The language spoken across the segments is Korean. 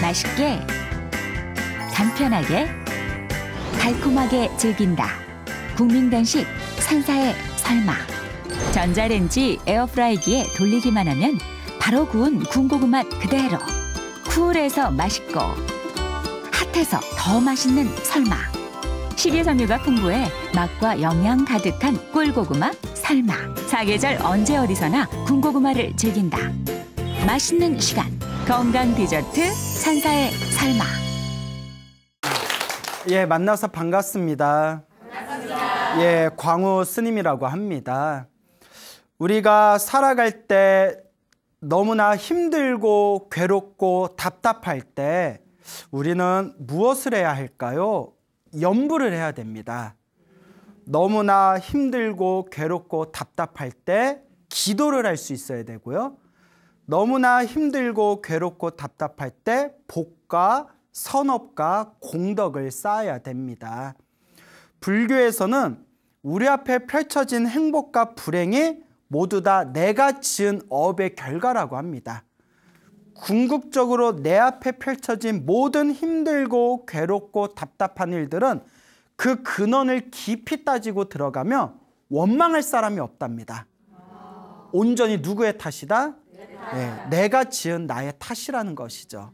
맛있게, 간편하게, 달콤하게 즐긴다. 국민간식 산사의 설마. 전자레인지 에어프라이기에 돌리기만 하면 바로 구운 군고구 맛 그대로. 쿨해서 맛있고 핫해서 더 맛있는 설마. 식이섬유가 풍부해 맛과 영양 가득한 꿀고구마 설마. 사계절 언제 어디서나 군고구마를 즐긴다. 맛있는 시간, 건강 디저트 산사의 설마. 예, 만나서 반갑습니다. 예, 광우 스님이라고 합니다. 우리가 살아갈 때 너무나 힘들고 괴롭고 답답할 때 우리는 무엇을 해야 할까요? 염불을 해야 됩니다. 너무나 힘들고 괴롭고 답답할 때 기도를 할 수 있어야 되고요. 너무나 힘들고 괴롭고 답답할 때 복과 선업과 공덕을 쌓아야 됩니다. 불교에서는 우리 앞에 펼쳐진 행복과 불행이 모두 다 내가 지은 업의 결과라고 합니다. 궁극적으로 내 앞에 펼쳐진 모든 힘들고 괴롭고 답답한 일들은 그 근원을 깊이 따지고 들어가며 원망할 사람이 없답니다. 온전히 누구의 탓이다? 네, 내가 지은 나의 탓이라는 것이죠.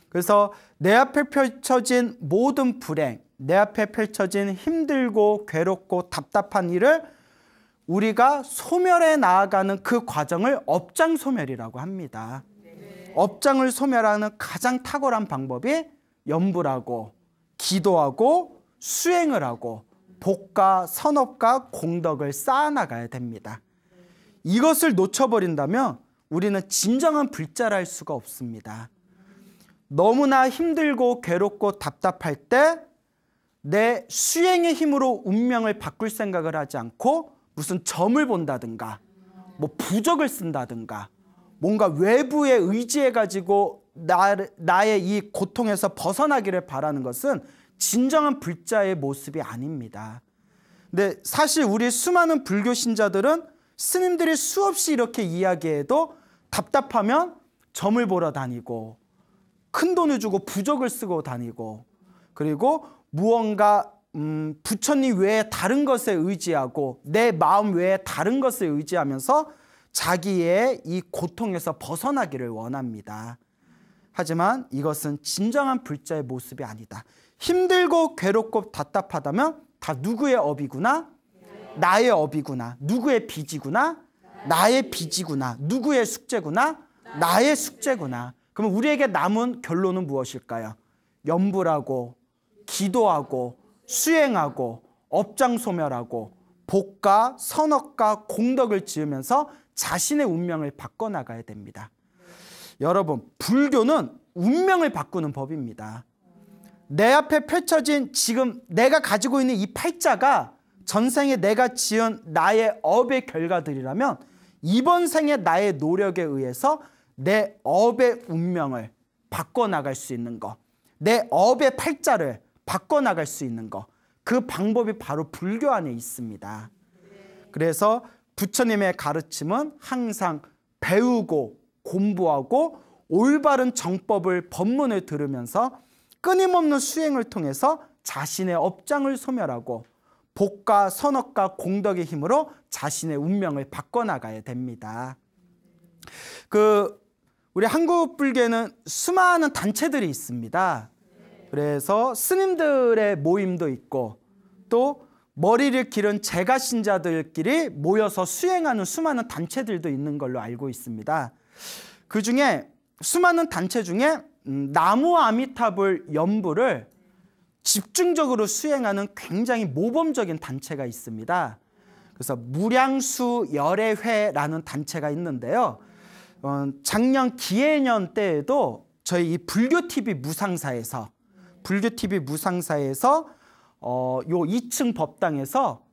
그래서 내 앞에 펼쳐진 모든 불행, 내 앞에 펼쳐진 힘들고 괴롭고 답답한 일을 우리가 소멸해 나아가는 그 과정을 업장소멸이라고 합니다. 업장을 소멸하는 가장 탁월한 방법이 염불하고 기도하고 수행을 하고 복과 선업과 공덕을 쌓아나가야 됩니다. 이것을 놓쳐버린다면 우리는 진정한 불자를 할 수가 없습니다. 너무나 힘들고 괴롭고 답답할 때 내 수행의 힘으로 운명을 바꿀 생각을 하지 않고 무슨 점을 본다든가 뭐 부적을 쓴다든가 뭔가 외부에 의지해가지고 나의 이 고통에서 벗어나기를 바라는 것은 진정한 불자의 모습이 아닙니다. 근데 사실 우리 수많은 불교 신자들은 스님들이 수없이 이렇게 이야기해도 답답하면 점을 보러 다니고 큰 돈을 주고 부적을 쓰고 다니고 그리고 무언가 부처님 외에 다른 것에 의지하고 내 마음 외에 다른 것을 의지하면서 자기의 이 고통에서 벗어나기를 원합니다. 하지만 이것은 진정한 불자의 모습이 아니다. 힘들고 괴롭고 답답하다면 다 누구의 업이구나? 나의 업이구나. 누구의 빚이구나? 나의 빚이구나. 누구의 숙제구나? 나의 숙제구나. 그러면 우리에게 남은 결론은 무엇일까요? 염불하고 기도하고 수행하고 업장소멸하고 복과 선업과 공덕을 지으면서 자신의 운명을 바꿔나가야 됩니다. 여러분, 불교는 운명을 바꾸는 법입니다. 내 앞에 펼쳐진 지금 내가 가지고 있는 이 팔자가 전생에 내가 지은 나의 업의 결과들이라면 이번 생에 나의 노력에 의해서 내 업의 운명을 바꿔나갈 수 있는 것, 내 업의 팔자를 바꿔나갈 수 있는 것, 그 방법이 바로 불교 안에 있습니다. 그래서 부처님의 가르침은 항상 배우고 공부하고 올바른 정법을 법문을 들으면서 끊임없는 수행을 통해서 자신의 업장을 소멸하고 복과 선업과 공덕의 힘으로 자신의 운명을 바꿔나가야 됩니다. 우리 한국 불교에는 수많은 단체들이 있습니다. 그래서 스님들의 모임도 있고 또 머리를 기른 제가 신자들끼리 모여서 수행하는 수많은 단체들도 있는 걸로 알고 있습니다. 그 중에 수많은 단체 중에 나무 아미타불 염불을 집중적으로 수행하는 굉장히 모범적인 단체가 있습니다. 그래서 무량수 열애회라는 단체가 있는데요. 작년 기해년 때에도 저희 이 불교TV 무상사에서 요 2층 법당에서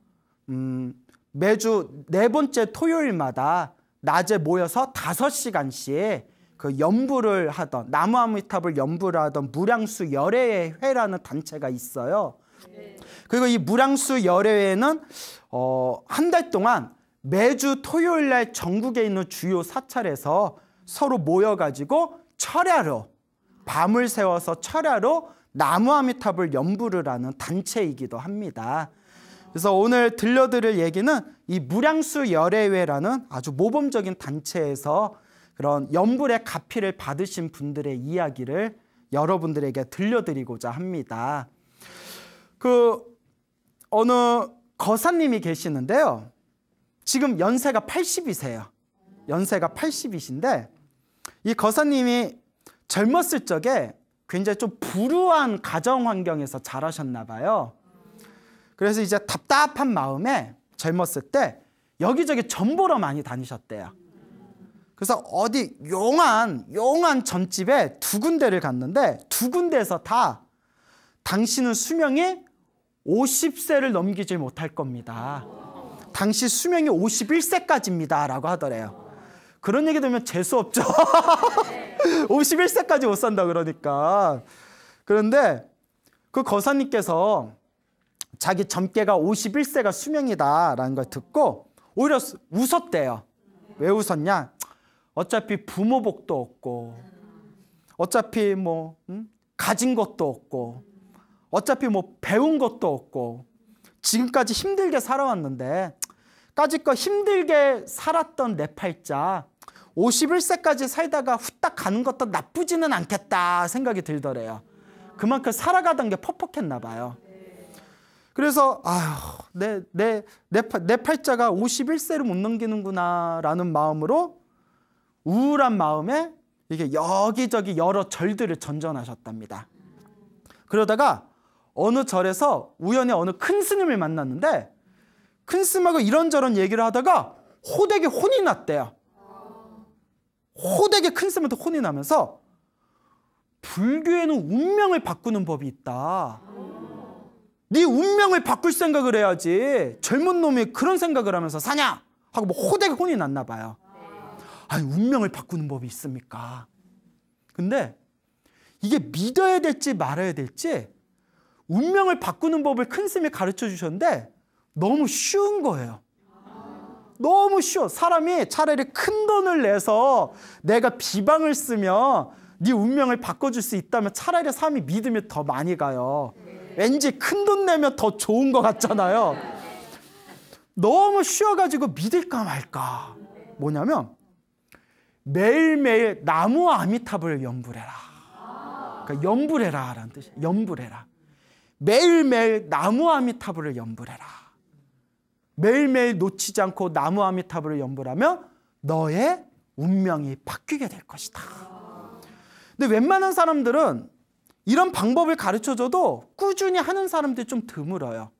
매주 4번째 토요일마다 낮에 모여서 5시간씩 그 연부를 하던 나무 아미타불 연부를 하던 무량수 열애회라는 단체가 있어요. 그리고 이 무량수 열애회는 한 달 동안 매주 토요일 날 전국에 있는 주요 사찰에서 서로 모여가지고 철야로 밤을 새워서 철야로 나무 아미타불 연부를 하는 단체이기도 합니다. 그래서 오늘 들려드릴 얘기는 이 무량수 열애회라는 아주 모범적인 단체에서 그런 연불의 가피를 받으신 분들의 이야기를 여러분들에게 들려드리고자 합니다. 어느 거사님이 계시는데요. 지금 연세가 80이세요. 연세가 80이신데 이 거사님이 젊었을 적에 굉장히 좀 불우한 가정 환경에서 자라셨나 봐요. 그래서 이제 답답한 마음에 젊었을 때 여기저기 점 보러 많이 다니셨대요. 그래서 어디 용한 점집에 두 군데를 갔는데 두 군데에서 다 당신은 수명이 50세를 넘기지 못할 겁니다. 당시 수명이 51세까지입니다 라고 하더래요. 그런 얘기 들으면 재수없죠. 51세까지 못 산다 그러니까. 그런데 그 거사님께서 자기 점괘가 51세가 수명이다라는 걸 듣고 오히려 웃었대요. 왜 웃었냐? 어차피 부모 복도 없고 어차피 가진 것도 없고 어차피 배운 것도 없고 지금까지 힘들게 살아왔는데 까짓거 힘들게 살았던 내 팔자 51세까지 살다가 후딱 가는 것도 나쁘지는 않겠다 생각이 들더래요. 그만큼 살아가던 게 퍽퍽했나 봐요. 그래서 내 팔자가 51세를 못 넘기는구나 라는 마음으로 우울한 마음에 이게 여기저기 여러 절들을 전전하셨답니다. 그러다가 어느 절에서 우연히 어느 큰 스님을 만났는데 큰 스님하고 이런저런 얘기를 하다가 호되게 혼이 났대요. 호되게 큰 스님한테 혼이 나면서 불교에는 운명을 바꾸는 법이 있다. 네 운명을 바꿀 생각을 해야지 젊은 놈이 그런 생각을 하면서 사냐? 하고 호되게 혼이 났나 봐요. 아니 운명을 바꾸는 법이 있습니까? 근데 이게 믿어야 될지 말아야 될지 운명을 바꾸는 법을 큰 스님이 가르쳐 주셨는데 너무 쉬운 거예요. 너무 쉬워. 사람이 차라리 큰 돈을 내서 내가 비방을 쓰면 네 운명을 바꿔줄 수 있다면 차라리 사람이 믿으면 더 많이 가요. 왠지 큰 돈 내면 더 좋은 것 같잖아요. 너무 쉬워가지고 믿을까 말까. 뭐냐면 매일매일 나무 아미타불을 연불해라. 그러니까 연불해라 라는 뜻이에요. 연불해라. 매일매일 나무 아미타불을 연불해라. 매일매일 놓치지 않고 나무 아미타불을 연불하면 너의 운명이 바뀌게 될 것이다. 근데 웬만한 사람들은 이런 방법을 가르쳐줘도 꾸준히 하는 사람들이 좀 드물어요.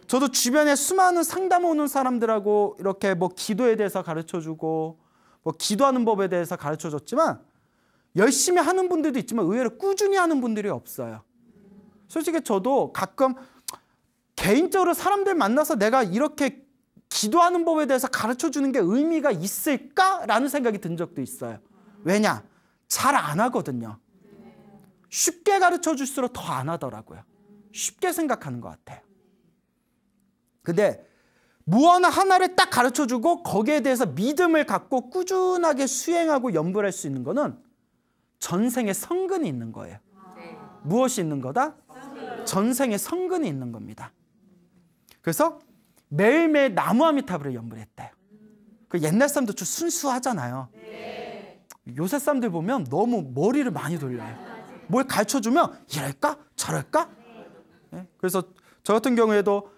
저도 주변에 수많은 상담 오는 사람들하고 이렇게 기도에 대해서 가르쳐주고 기도하는 법에 대해서 가르쳐줬지만 열심히 하는 분들도 있지만 의외로 꾸준히 하는 분들이 없어요. 솔직히 저도 가끔 개인적으로 사람들 만나서 내가 이렇게 기도하는 법에 대해서 가르쳐주는 게 의미가 있을까라는 생각이 든 적도 있어요. 왜냐? 잘 안 하거든요. 쉽게 가르쳐줄수록 더 안 하더라고요. 쉽게 생각하는 것 같아요. 근데 무언가 하나를 딱 가르쳐주고 거기에 대해서 믿음을 갖고 꾸준하게 수행하고 연불할 수 있는 거는 전생에 성근이 있는 거예요. 무엇이 있는 거다? 전생에 성근이 있는 겁니다. 그래서 매일매일 나무 아미타불을 연불했대요. 그 옛날 사람들 좀 순수하잖아요. 요새 사람들 보면 너무 머리를 많이 돌려요. 뭘 가르쳐주면 이럴까? 저럴까? 그래서 저 같은 경우에도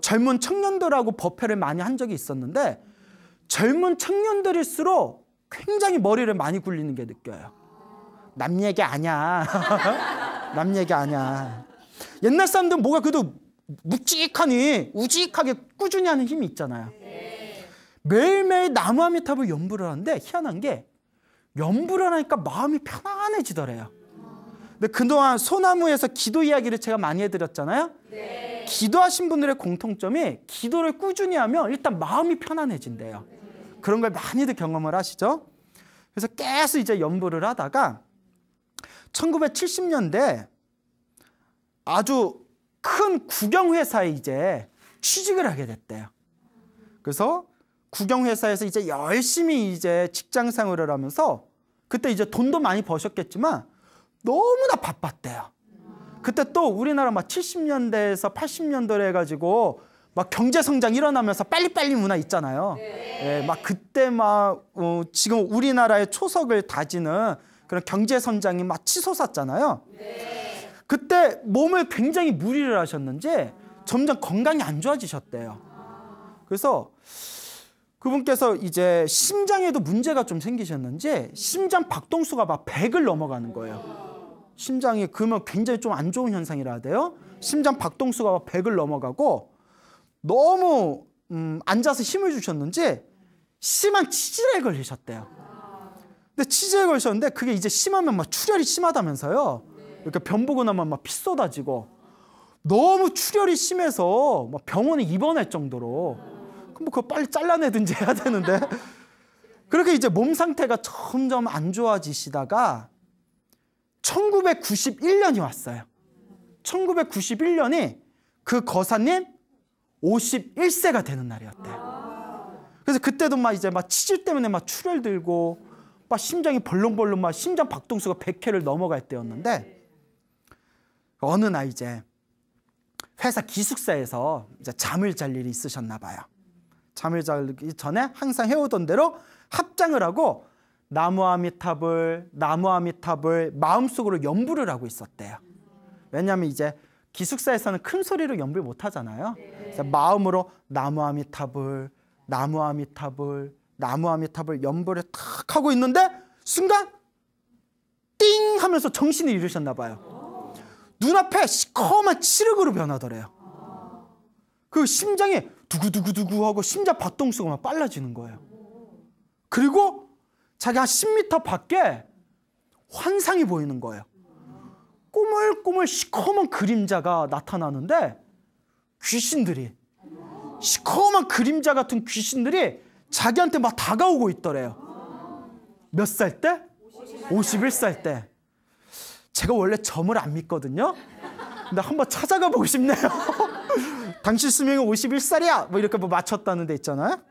젊은 청년들하고 법회를 많이 한 적이 있었는데 젊은 청년들일수록 굉장히 머리를 많이 굴리는 게 느껴요. 남 얘기 아니야. 남 얘기 아니야. 옛날 사람들은 뭐가 그래도 묵직하니 우직하게 꾸준히 하는 힘이 있잖아요. 매일매일 나무 아미타불 연불을 하는데 희한한 게 연불을 하니까 마음이 편안해지더래요. 근데 그동안 소나무에서 기도 이야기를 제가 많이 해드렸잖아요. 기도하신 분들의 공통점이 기도를 꾸준히 하면 일단 마음이 편안해진대요. 그런 걸 많이들 경험을 하시죠. 그래서 계속 이제 연불을 하다가 1970년대 아주 큰 국영회사에 이제 취직을 하게 됐대요. 그래서 국영회사에서 이제 열심히 이제 직장 생활을 하면서 그때 이제 돈도 많이 버셨겠지만 너무나 바빴대요. 그때 또 우리나라 막 70년대에서 80년대로 해가지고 막 경제 성장 일어나면서 빨리빨리 문화 있잖아요. 예, 막 그때 막 지금 우리나라의 초석을 다지는 그런 경제 성장이 막 치솟았잖아요. 그때 몸을 굉장히 무리를 하셨는지 점점 건강이 안 좋아지셨대요. 그래서 그분께서 이제 심장에도 문제가 좀 생기셨는지 심장 박동수가 막 100을 넘어가는 거예요. 심장이 그러면 굉장히 좀 안 좋은 현상이라 돼요. 심장 박동수가 막 100을 넘어가고 너무 앉아서 힘을 주셨는지 심한 치질에 걸리셨대요. 근데 치질에 걸리셨는데 그게 이제 심하면 막 출혈이 심하다면서요. 이렇게 변 보고 나면 막 피 쏟아지고 너무 출혈이 심해서 막 병원에 입원할 정도로 그럼 뭐 그거 빨리 잘라내든지 해야 되는데 그렇게 이제 몸 상태가 점점 안 좋아지시다가 1991년이 왔어요. 1991년이 그 거사님 51세가 되는 날이었대요. 그래서 그때도 막 이제 막 치질 때문에 막 출혈 들고 막 심장이 벌렁벌렁 막 심장 박동수가 100회를 넘어갈 때였는데 어느 날 이제 회사 기숙사에서 이제 잠을 잘 일이 있으셨나 봐요. 잠을 자기 전에 항상 해오던 대로 합장을 하고 나무 아미타불 마음속으로 연부를 하고 있었대요. 왜냐하면 이제 기숙사에서는 큰 소리로 연부를 못 하잖아요. 그래서 마음으로 나무 아미타불 연부를 탁 하고 있는데 순간 띵 하면서 정신을 잃으셨나 봐요. 눈앞에 시커먼 칠흑으로 변하더래요. 그 심장이 두구두구두구 하고 심장 박동수가 막 빨라지는 거예요. 그리고 자기 한 10m 밖에 환상이 보이는 거예요. 꼬물꼬물 시커먼 그림자가 나타나는데 귀신들이 시커먼 그림자 같은 귀신들이 자기한테 막 다가오고 있더래요. 몇 살 때? 51살 때. 제가 원래 점을 안 믿거든요. 근데 한번 찾아가 보고 싶네요. 당신 수명이 51살이야 뭐 이렇게 뭐 맞췄다는 데 있잖아요.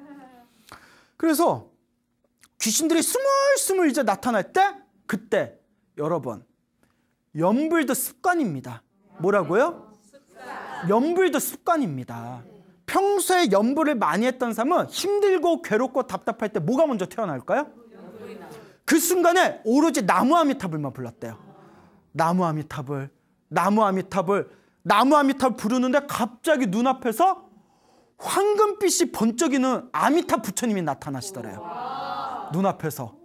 그래서 귀신들이 스물스물 이제 나타날 때 그때 여러분 연불도 습관입니다. 뭐라고요? 연불도 습관입니다. 평소에 연불을 많이 했던 사람은 힘들고 괴롭고 답답할 때 뭐가 먼저 태어날까요? 그 순간에 오로지 나무 아미타불만 불렀대요. 나무 아미타불 부르는데 갑자기 눈앞에서 황금빛이 번쩍이는 아미타 부처님이 나타나시더래요. 눈앞에서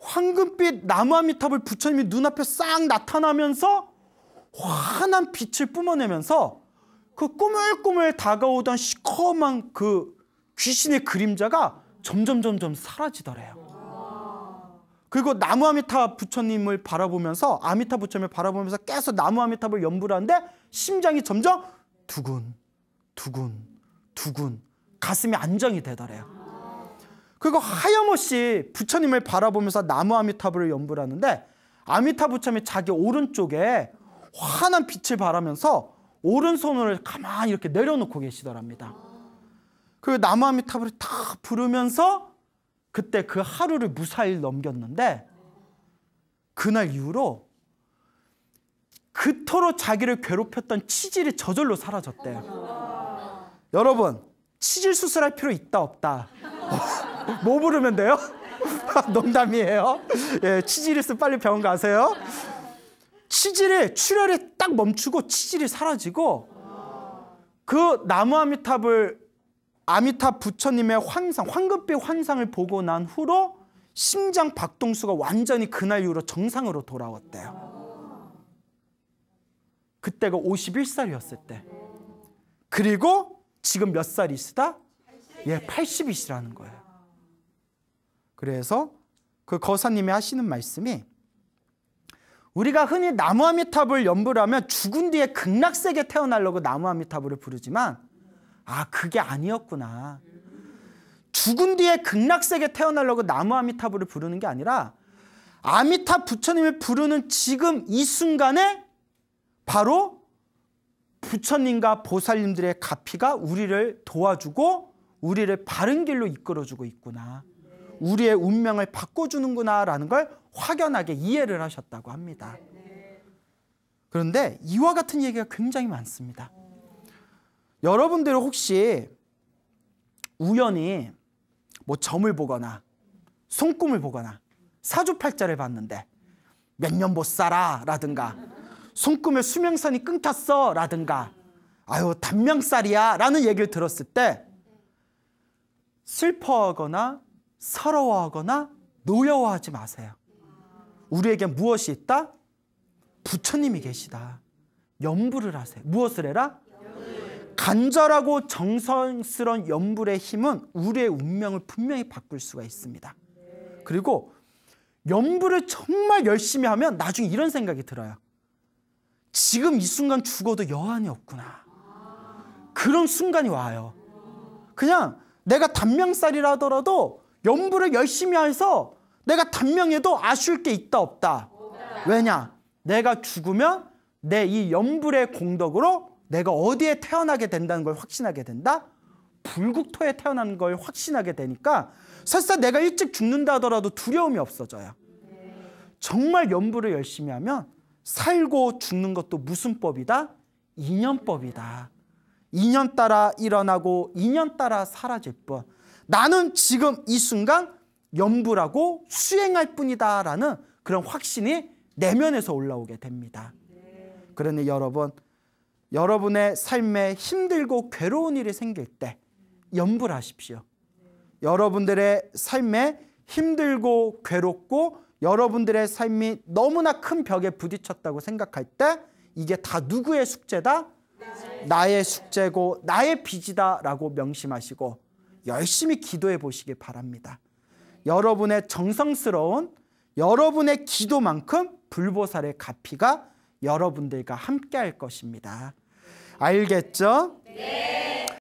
황금빛 나무 아미타불 부처님이 눈앞에 싹 나타나면서 환한 빛을 뿜어내면서 그 꾸물꾸물 다가오던 시커먼 그 귀신의 그림자가 점점 사라지더래요. 그리고 나무 아미타 부처님을 바라보면서 아미타 부처님을 바라보면서 계속 나무 아미타불 연부를 하는데 심장이 점점 두근 가슴이 안정이 되더래요. 그리고 하염없이 부처님을 바라보면서 나무 아미타불을 연부를 하는데 아미타 부처님이 자기 오른쪽에 환한 빛을 바라면서 오른손을 가만히 이렇게 내려놓고 계시더랍니다. 그리고 나무 아미타불을 탁 부르면서 그때 그 하루를 무사히 넘겼는데 그날 이후로 그토록 자기를 괴롭혔던 치질이 저절로 사라졌대요. 여러분 치질 수술할 필요 있다 없다? 뭐 부르면 돼요? 농담이에요. 예, 치질 있으면 빨리 병원 가세요. 치질이 출혈이 딱 멈추고 치질이 사라지고 그 나무 아미타 부처님의 환상, 황금빛 환상을 보고 난 후로 심장 박동수가 완전히 그날 이후로 정상으로 돌아왔대요. 그때가 51살이었을 때. 그리고 지금 몇 살이시다? 예, 80이시라는 거예요. 그래서 그 거사님이 하시는 말씀이 우리가 흔히 나무 아미타불 연부를 하면 죽은 뒤에 극락세계 태어나려고 나무 아미타불을 부르지만 그게 아니었구나. 죽은 뒤에 극락세계 태어나려고 나무 아미타불을 부르는 게 아니라 아미타 부처님을 부르는 지금 이 순간에 바로 부처님과 보살님들의 가피가 우리를 도와주고 우리를 바른 길로 이끌어주고 있구나. 우리의 운명을 바꿔주는구나라는 걸 확연하게 이해를 하셨다고 합니다. 그런데 이와 같은 얘기가 굉장히 많습니다. 여러분들 혹시 우연히 뭐 점을 보거나 손금을 보거나 사주팔자를 봤는데 몇 년 못 살아 라든가 손금에 수명선이 끊겼어 라든가 아유 단명살이야 라는 얘기를 들었을 때 슬퍼하거나 서러워하거나 노여워하지 마세요. 우리에게 무엇이 있다? 부처님이 계시다. 염불을 하세요. 무엇을 해라? 간절하고 정성스러운 염불의 힘은 우리의 운명을 분명히 바꿀 수가 있습니다. 그리고 염불을 정말 열심히 하면 나중에 이런 생각이 들어요. 지금 이 순간 죽어도 여한이 없구나. 그런 순간이 와요. 그냥 내가 단명살이라 하더라도 염불을 열심히 해서 내가 단명해도 아쉬울 게 있다 없다. 왜냐? 내가 죽으면 내 이 염불의 공덕으로 내가 어디에 태어나게 된다는 걸 확신하게 된다? 불국토에 태어나는 걸 확신하게 되니까 설사 내가 일찍 죽는다 하더라도 두려움이 없어져요. 정말 염불을 열심히 하면 살고 죽는 것도 무슨 법이다? 인연법이다. 인연 따라 일어나고 인연 따라 사라질 뿐. 나는 지금 이 순간 염불하고 수행할 뿐이다 라는 그런 확신이 내면에서 올라오게 됩니다. 그러니 여러분, 여러분의 삶에 힘들고 괴로운 일이 생길 때 염불하십시오. 여러분들의 삶에 힘들고 괴롭고 여러분들의 삶이 너무나 큰 벽에 부딪혔다고 생각할 때 이게 다 누구의 숙제다? 나의 숙제고 나의 빚이다 라고 명심하시고 열심히 기도해 보시기 바랍니다. 여러분의 정성스러운 여러분의 기도만큼 불보살의 가피가 여러분들과 함께 할 것입니다. 알겠죠? 네.